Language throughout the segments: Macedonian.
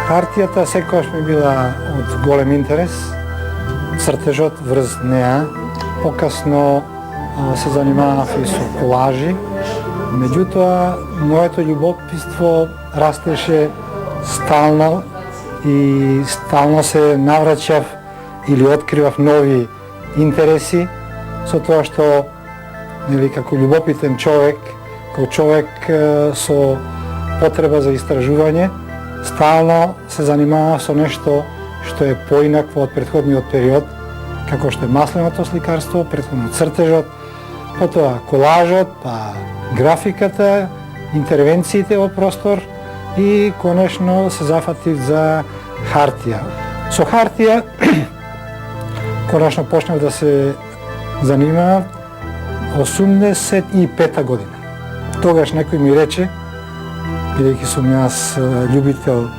Хартијата секогаш ми била од голем интерес, цртежот врз неа. Покасно се занимавав и со колажи, меѓутоа моето љубопитство растеше стално и стално се навраќав или откривав нови интереси со тоа што како љубопитен човек, како човек со потреба за истражување, стално се занимавав со нешто што е поинакво од претходниот период, како што е масленото сликарство, претходно цртежот, потоа колажот, па графиката, интервенциите во простор и конечно се зафатив за хартија. Со хартија конечно почнав да се занимавам 85 година. Тогаш некој ми рече, бидејќи сум јас љубител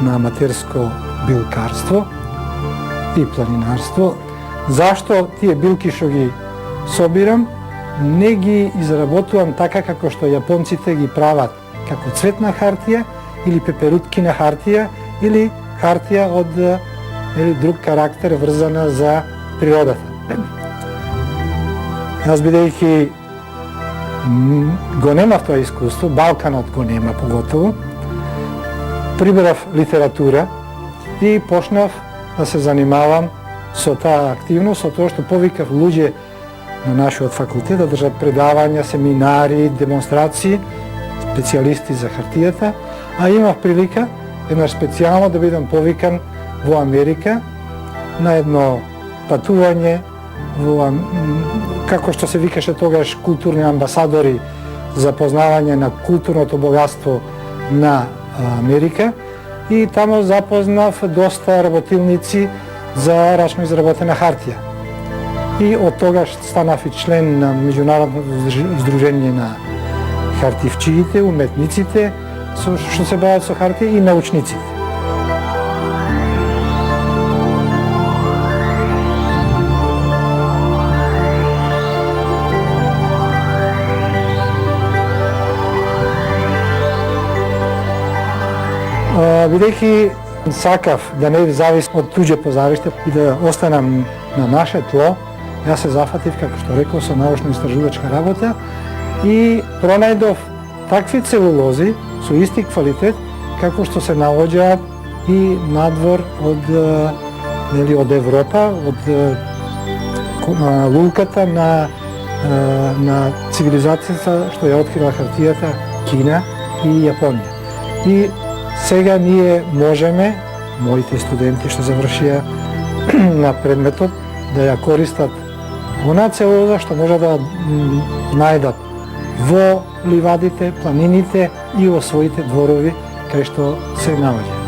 на аматерско билкарство и планинарство, зашто тие билки што ги собирам не ги изработувам така како што јапонците ги прават, како цветна хартија или пеперутки на хартија или хартија од друг карактер врзана за природата. Јас бидејќи го немав тоа искуство, Балканот го нема поготово, прибрав литература и почнав да се занимавам со таа активност, со тоа што повикав луѓе на нашиот факултет да држат предавања, семинари, демонстрации, специјалисти за хартијата, а имав прилика еднаш специјално да бидам повикан во Америка на едно патување како што се викаше тогаш културни амбасадори за познавање на културното богатство на Америка и тамо запознав доста работилници за рачно изработена хартија. И од тогаш станав и член на Меѓународното здружение на хартивчиите, уметниците што се бават со хартија и научниците. Бидејќи сакав да не завис од туѓе позариште и да останам на наше тло, јас се зафатив, како што реков, со научно-истражувачка работа и пронајдов такви целулози со исти квалитет како што се наоѓаат и надвор од Европа, од лулката на цивилизацијата што ја открила хартијата Кина и Јапонија. И сега ние можеме, моите студенти што завршија на предметот, да ја користат она целулоза што може да најдат во ливадите, планините и во своите дворови кај што се наоѓа.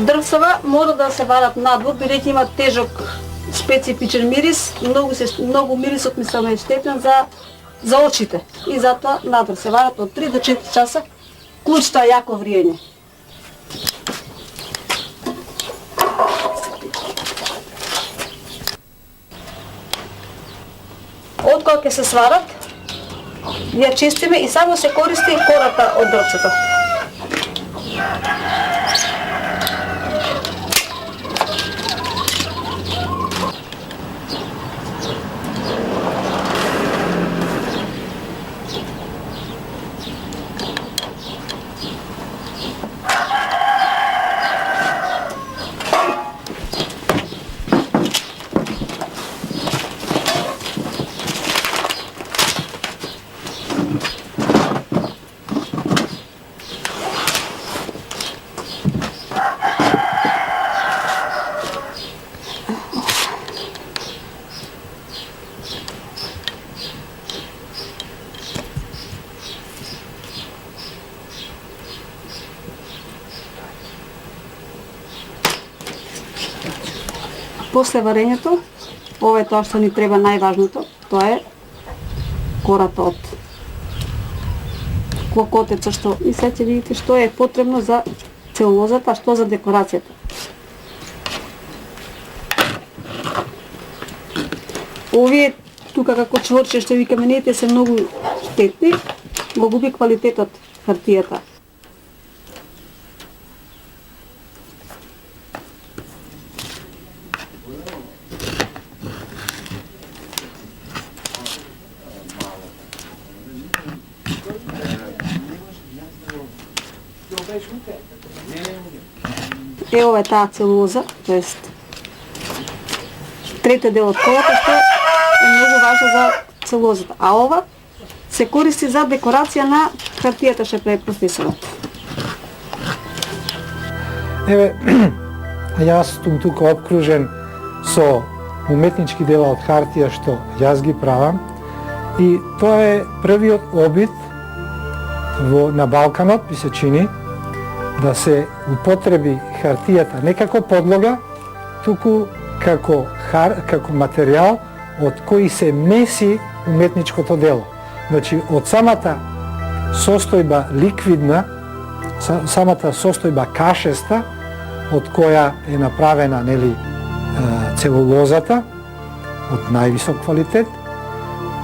Дрвсова мора да се варат надвор, бидејќи има тежок специфичен мирис, многу мирисот ми се штетен за очите. И затоа надвор се варат од 3 до 4 часа, клучта јако вриење. Откога ќе се сварат, ја чистиме и само се користи кората од дрвцето. После варењето, ова е тоа што ни треба најважното, тоа е кората од клокотеца, што и сега ќе видите што е потребно за целулозата, а што за декорацијата. Овие тука како чворче што ви каменете се многу штетни, го губи квалитетот хартијата. Ова е таа целулоза, тоест третиот дел од колата што е многу важно за целулозата. А ова се користи за декорација на хартијата што прави професорот. Еве, јас сум тука обкружен со уметнички дела од хартија што јас ги правам и тоа е првиот обид на Балканот, ми се чини, да се употреби хартијата не како подлога, туку како материјал од кој се меси уметничкото дело. Значи, од самата состојба ликвидна, самата состојба кашеста, од која е направена, нели, целулозата, од највисок квалитет,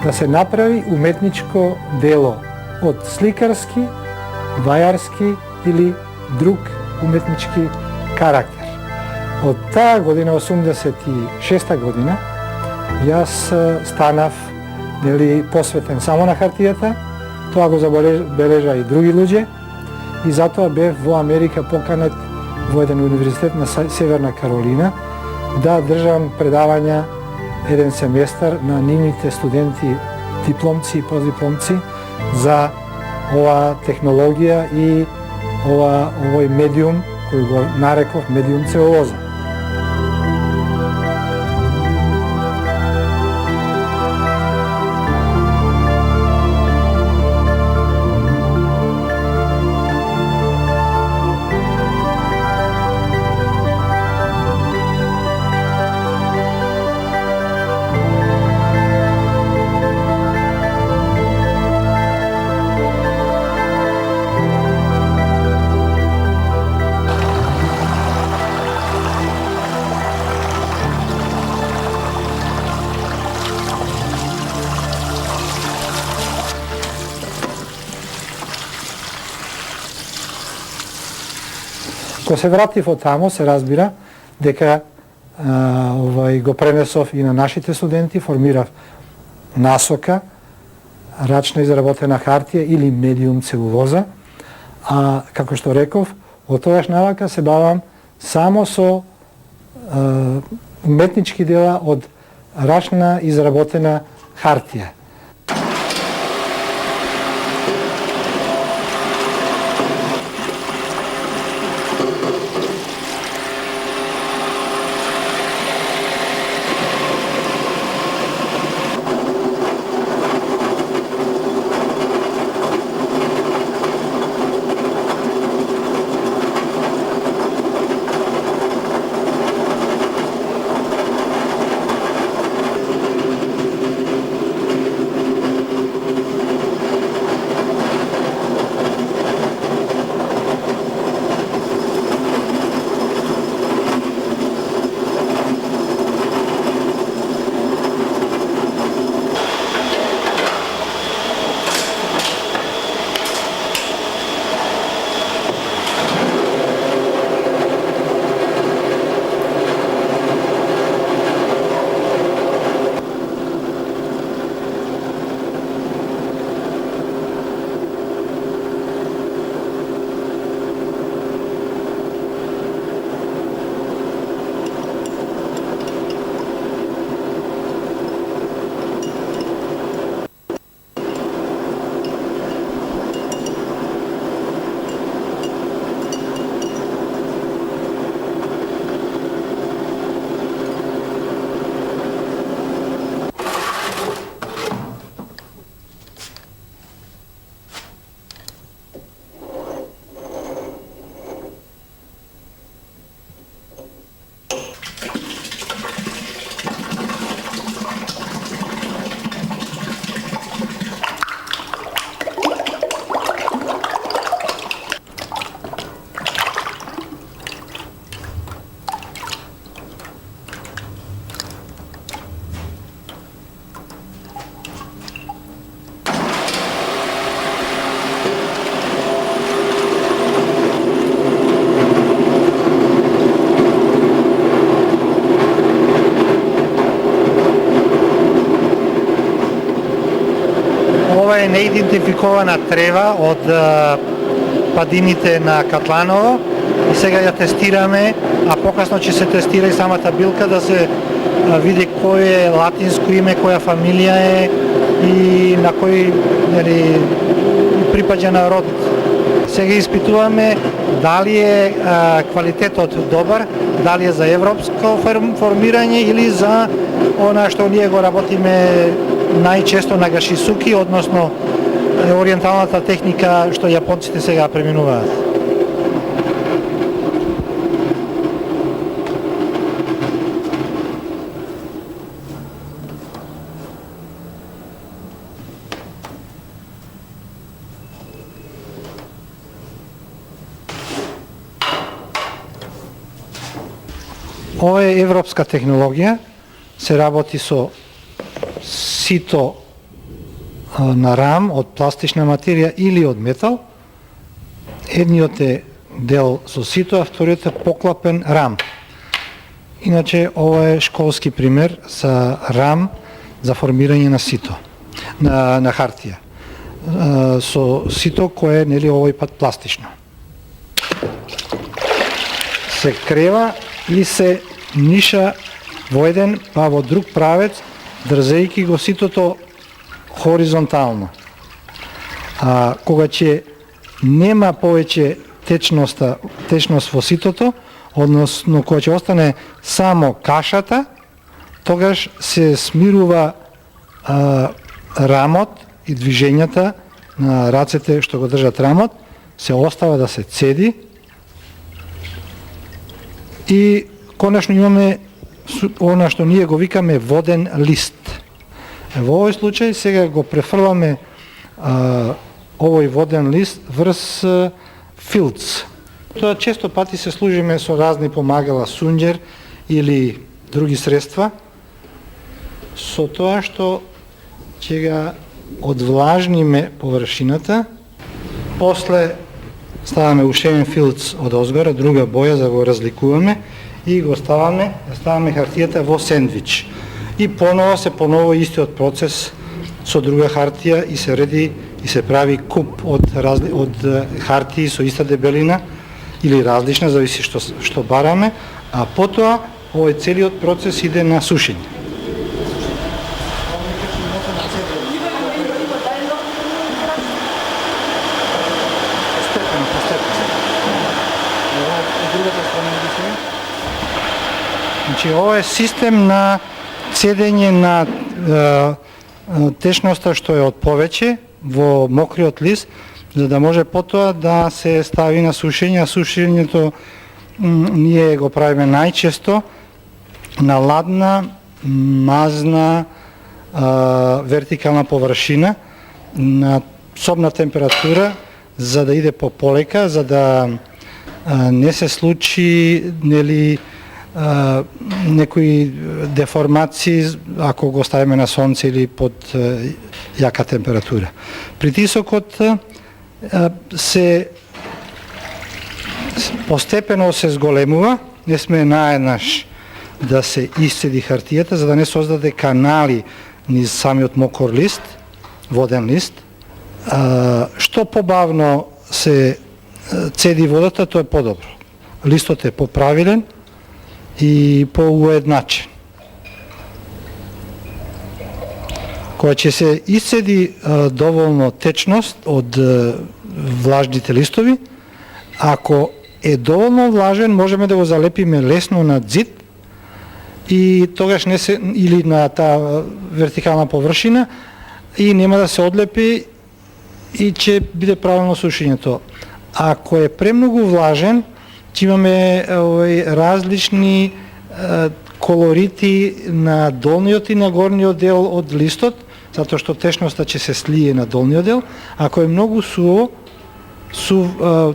да се направи уметничко дело од сликарски, вајарски или друг уметнички карактер. Од таа година, 86-та година, јас станав, нели, посветен само на хартијата. Тоа го забележа и други луѓе и затоа бев во Америка поканет во еден универзитет на Северна Каролина да држам предавања еден семестар на нивните студенти, дипломци и постдипломци за ова технологија и овој медиум кој го нареков медиум целулоза. Кога се вратив од тамо, се разбира дека го пренесов и на нашите студенти, формирав насока, рачна изработена хартија или медиум целулоза, а како што реков, од тогаш навака се бавам само со уметнички дела од рачна изработена хартија. Ова е неидентификована трева од падините на Катланово и сега ја тестираме, а покасно ќе се тестира и самата билка да се види кој е латинско име, која фамилија е и на кој припаѓа на род. Сега испитуваме дали е квалитетот добар, дали е за европско формирање или за она што ние го работиме најчесто на гашисуки, односно ориенталната техника што јапонците сега преминуваат. Ова е европска технологија, се работи со сито на рам од пластична материја или од метал. Едниот е дел со сито, а вториот е поклапен рам. Иначе ова е школски пример за рам за формирање на сито, на хартија. Со сито кое е овој пат пластично. Се крева и се ниша во еден па во друг правец, држејќи го ситото хоризонтално. Кога ќе нема повеќе течност во ситото, односно кога ќе остане само кашата, тогаш се смирува рамот и движењата на рацете што го држат рамот, се остава да се цеди и конечно имаме она што ние го викаме воден лист. Во овој случај сега го префрламе овој воден лист врз филц. Тоа често пати се служиме со разни помагала, сунџер или други средства, со тоа што ќе ga одвлажниме површината, после ставаме ушевен филц од озгора, друга боја за да го разликуваме и го ставаме хартијата во сендвич. И поново се поново истиот процес со друга хартија и се реди и се прави куп од хартии со иста дебелина или различна, зависи што бараме, а потоа овој целиот процес иде на сушење. Значи, ова е систем на цедење на течноста што е од повеќе во мокриот лист, за да може потоа да се стави на сушење, а сушењето ние го правиме најчесто на ладна, мазна, вертикална површина, на собна температура, за да иде полека, за да не се случи некои деформации ако го ставиме на сонце или под јака температура. Притисокот се постепено се зголемува, не сме наеднаш да се исцеди хартијата, за да не создаде канали низ самиот мокор лист, воден лист. Што побавно се цеди водата, тоа е подобро. Листот е поправилен и поуедначен. Кога ќе се исцеди доволно течност од влажните листови, ако е доволно влажен, можеме да го залепиме лесно на ѕид и тогаш не се или на таа вертикална површина и нема да се одлепи и ќе биде правилно сушењето. Ако е премногу влажен, ќе имаме различни колорити на долниот и на горниот дел од листот, затоа што течноста ќе се слие на долниот дел. Ако е многу сув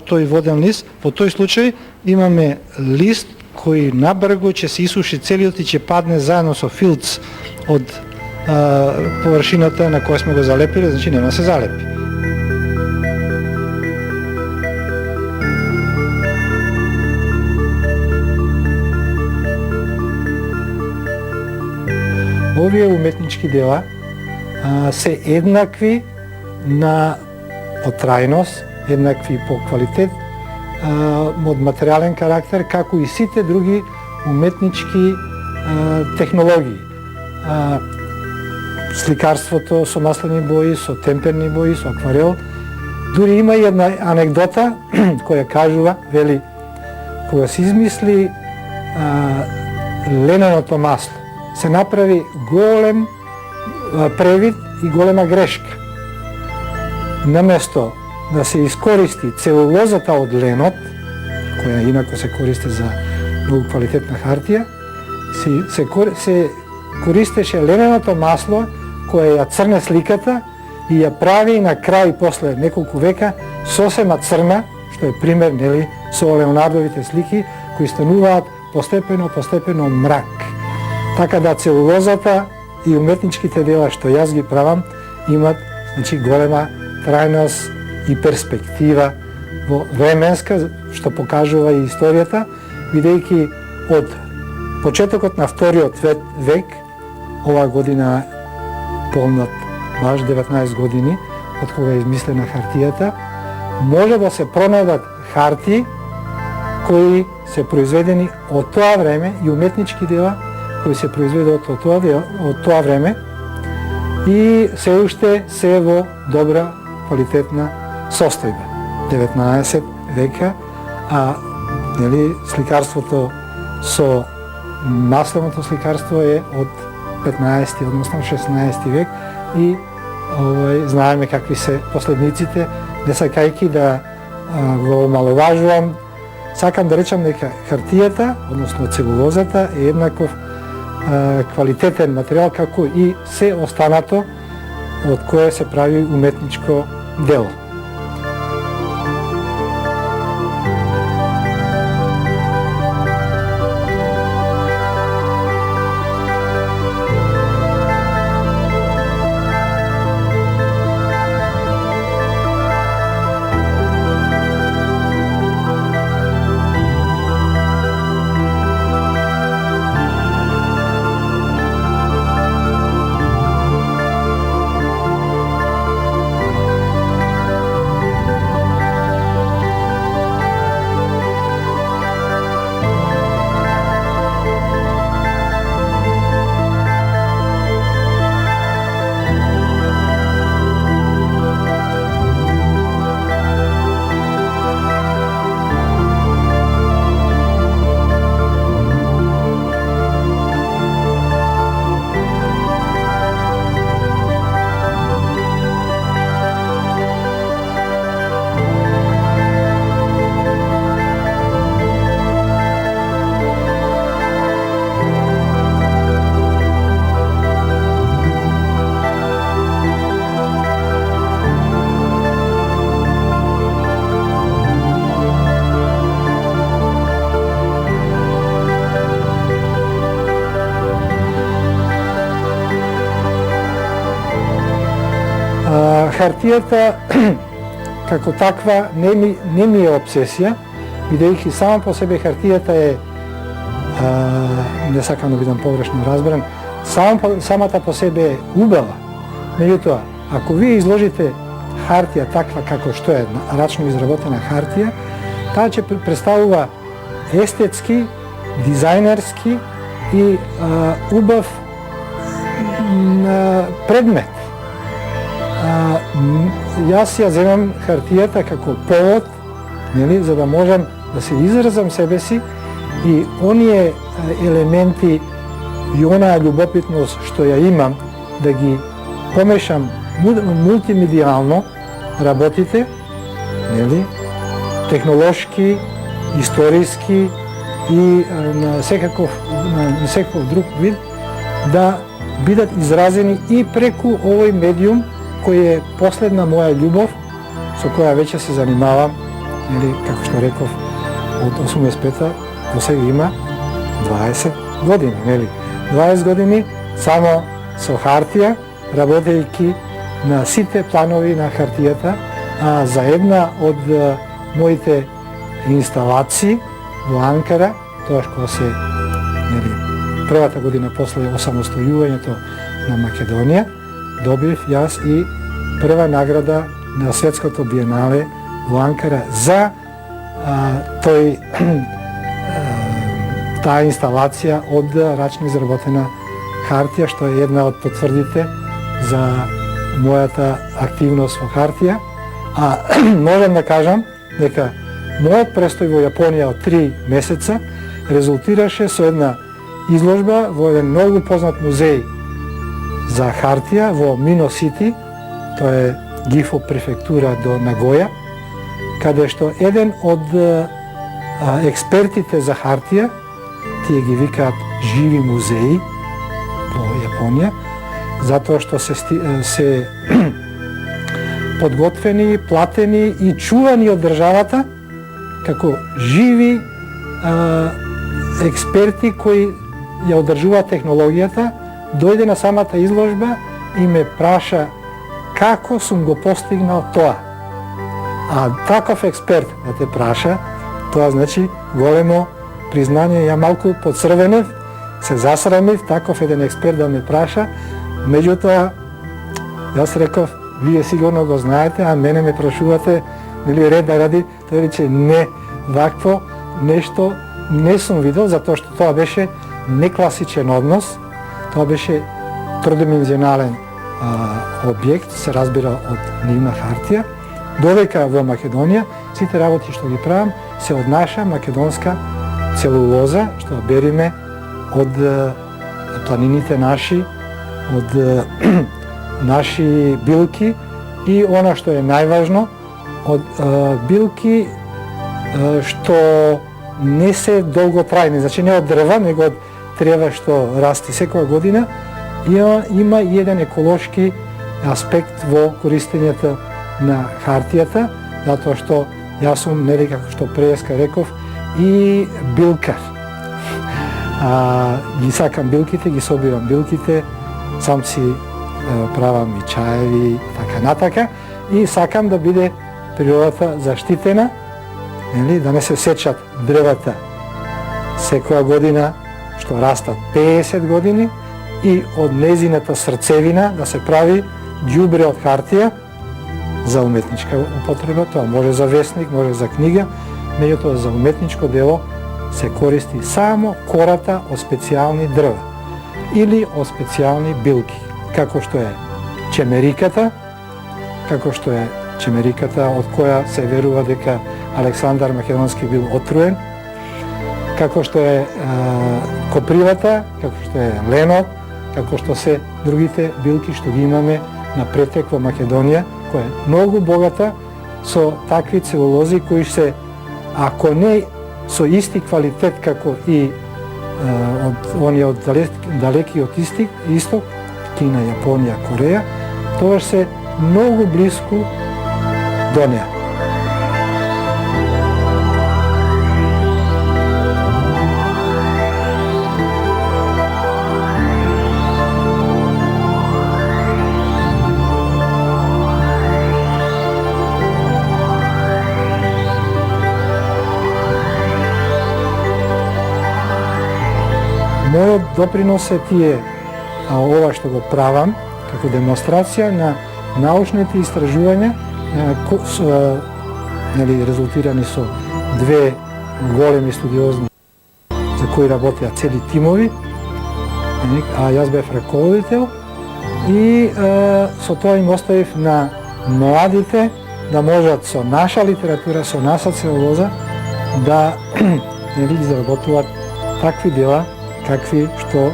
тој воден лист, во тој случај имаме лист кој набрзо ќе се исуши целиот и ќе падне заедно со филц од површината на која сме го залепили, значи нема да се залепи. Овие уметнички дела се еднакви на потрајност, еднакви по квалитет, од материјален карактер, како и сите други уметнички технологии. Сликарството со маслени бои, со темперни бои, со акварел. Дури има и една анекдота која кажува, вели, кога се измисли лененото масло, се направи голем превид и голема грешка. Наместо да се искористи целулозата од ленот, која инако се користи за многу квалитетна хартија, се користеше лененото масло кое ја црне сликата и ја прави на крај после неколку века сосема црна, што е пример, нели, со Леонардовите слики кои стануваат постепено мрак. Така да целулозата и уметничките дела што јас ги правам имат, значи, голема трајност и перспектива во временска, што покажува и историјата, бидејќи од почетокот на вториот век, оваа година полнат баш 19 години од кога е измислена хартијата, може да се пронајдат хартии кои се произведени од тоа време и уметнички дела кои се произведуваат од тоа време и се уште се во добра квалитетна состојба. 19 века, а нели, сликарството со масленото сликарство е од 15, односно 16 век и знаеме какви се последниците, не сакајќи да го омаловажувам. Сакам да речам дека хартијата, односно целулозата, е еднаков квалитетен материјал како и се останато од кое се прави уметничко дело. Хартијата како таква не ми е обсесија, бидејќи сама по себе хартијата е, не сакам да бидам погрешно разбран, самата по себе е убава. Меѓутоа, ако вие изложите хартија таква како што е рачно изработена хартија, таа ќе представува естетски, дизајнерски и убав предмет. Јас ја земам хартијата како повод, нели, за да можам да се изразам себе си и оние елементи и онаа љубопитност што ја имам да ги помешам мултимедијално работите, нели, технолошки, историски и на секаков друг вид, да бидат изразени и преку овој медиум кој е последна моја љубов, со која веќе се занимавам, или, како што реков, од 85-та до сега има 20 години, нели? 20 години само со хартија, работејќи на сите планови на хартијата, а за една од моите инсталации во Анкара, тоа кога се, нели, првата година после осамостојувањето на Македонија, добив јас и прва награда на Светското биенале во Анкара за таа инсталација од рачно изработена хартија, што е една од потврдите за мојата активност во хартија. А можам да кажам дека мојот престој во Јапонија од 3 месеца резултираше со една изложба во еден многу познат музеј за хартија во Мино Сити, тоа е Гифо префектура до Нагоја, каде што еден од експертите за хартија, тие ги викаат живи музеи во Јапонија, затоа што се подготвени, платени и чувани од државата како живи експерти кои ја одржуваат технологијата, дојде на самата изложба и ме праша како сум го постигнал тоа. А таков експерт да те праша, тоа значи големо признание. Ја малку подцрвенев, се засрамив, таков еден експерт да ме праша. Меѓутоа, јас реков, вие сигурно го знаете, а мене ме прашувате, нели ред да ради, тој рече не, вакво нешто не сум видел, затоа што тоа беше некласичен однос, тоа беше тродимензионален објект, се разбира од нивна хартија, додека во Македонија сите работи што ги правам се од наша македонска целулоза, што бериме од планините наши, од наши билки и она што е најважно, од билки што не се долготрајни, значи не од дрва, него од трева што расти секоја година. Има и еден еколошки аспект во користењето на хартијата, затоа што јас сум, нели како што преска реков, и билкар. Ги сакам билките, ги собирам билките, сам си правам и чаеви, така натака, и сакам да биде природата заштитена, нели, да не се сечат дрвата секоја година, што растат 50 години, и од незината срцевина да се прави ѓубре од хартија за уметничка употреба. Тоа може за весник, може за книга, меѓутоа за уметничко дело се користи само кората од специјални дрва или од специјални билки, како што е чемериката, од која се верува дека Александар Македонски бил отруен, како што е копривата, како што е ленот, како што се другите билки што ги имаме на претек во Македонија, која е многу богата со такви целулози кои се, ако не со исти квалитет како и оние од далекиот исток, Кина, Јапонија, Кореја, тоа се многу блиску до неа. Мојот допринос е ова што го правам како демонстрација на научните истражувања, резултирани со две големи студиозни за кои работеа цели тимови, а јас бев раководител и со тоа им оставив на младите да можат со наша литература, со наша целулоза да изработуваат такви дела какви што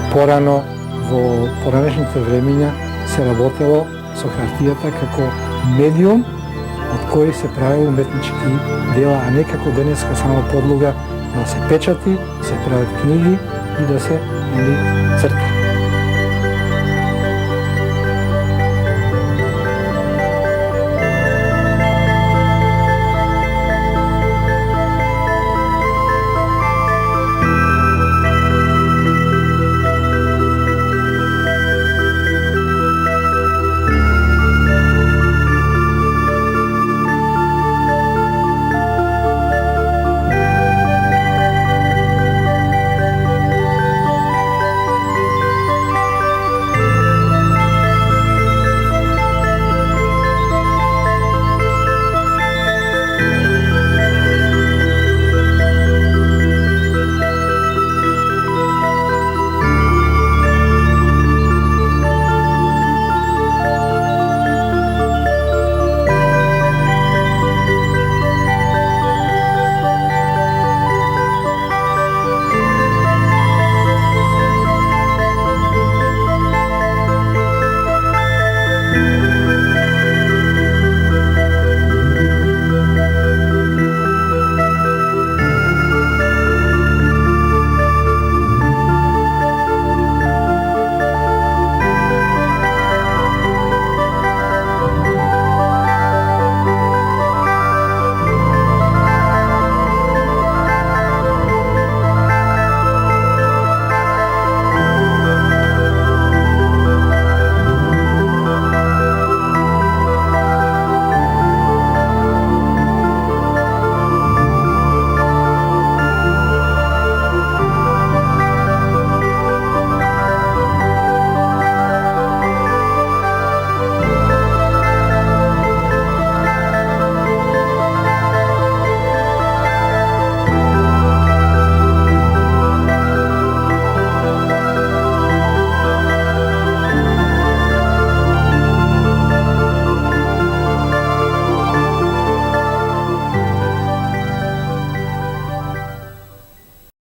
порано во поранешните времиња се работело со хартијата како медиум од кој се правело уметнички дела, а не како денеска само подлога да се печати, се прават книги и да се црта.